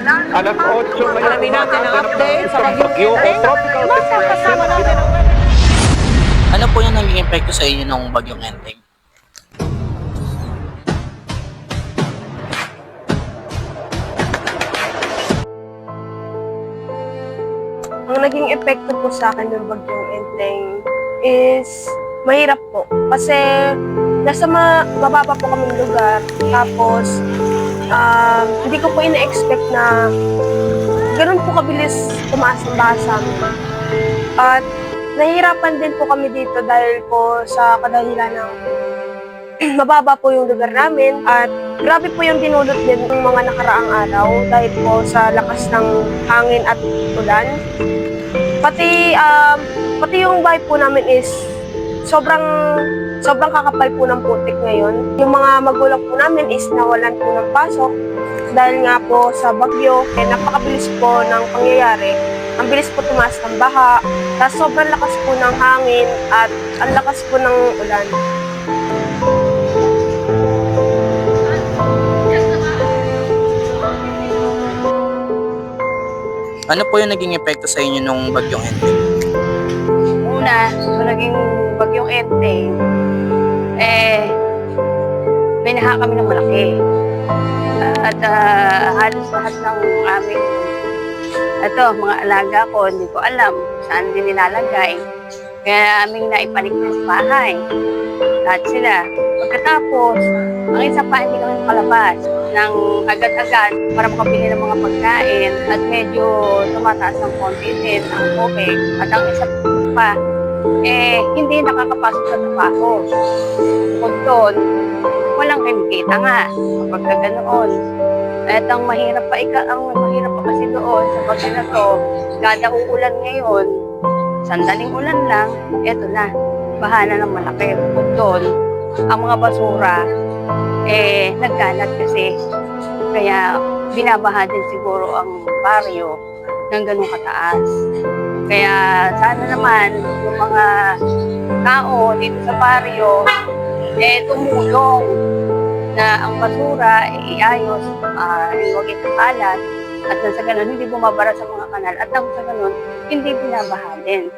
Alas 8 ngayon. Alamin natin ang update sa bagyo o tropical Kasama natin ang Ano po yung naging epekto sa inyo nung bagyong Enteng? Ang naging epekto po sa akin ng bagyong Enteng is mahirap po. Kasi nasa mababa po kaming lugar. Tapos, hindi ko po ina-expect na ganun po kabilis tumaas ang baha sa amin. At nahihirapan din po kami dito dahil po sa kadahilan ng mababa po yung lugar namin at grabe po yung dinulot din ng mga nakaraang araw dahil po sa lakas ng hangin at ulan. Pati yung bahay po namin is sobrang kakapal po ng putik ngayon. Yung mga magulang po namin is nawalan po ng pasok dahil nga po sa bagyo, napakabilis po ng pangyayari. Ang bilis po tumaas ng baha, tapos sobrang lakas po ng hangin at ang lakas po ng ulan. Ano po yung naging epekto sa inyo nung bagyong Enteng? Una, nung naging bagyong Enteng, may naha kami ng malaki. At halos lahat ng aming mga alaga ko, hindi ko alam saan din nilalagay. Kaya aming naipanik ng bahay. Lahat sila. Pagkatapos, ang isa pa hindi kami makalabas ng agad-agad para makabili ng mga pagkain at medyo tumataas ng konti din ang tubig. At ang isa pa, hindi nakakapasok sa trabaho. Bukod doon, walang kinikita nga kapag ganoon. At ang mahirap pa kasi doon sa bagyo na to, kada uulan ngayon, sandaling ulan lang, eto na, baha na ng malaki. Bukod doon, ang mga basura, nagkalat kasi. Kaya binabaha din siguro ang baryo ng ganung kataas. Kaya sana naman yung mga tao dito sa baryo, tumulong na ang basura iayos, huwag ikakalat, at nang sa ganun hindi bumabara sa mga kanal, at nang sa ganun hindi binabaha din.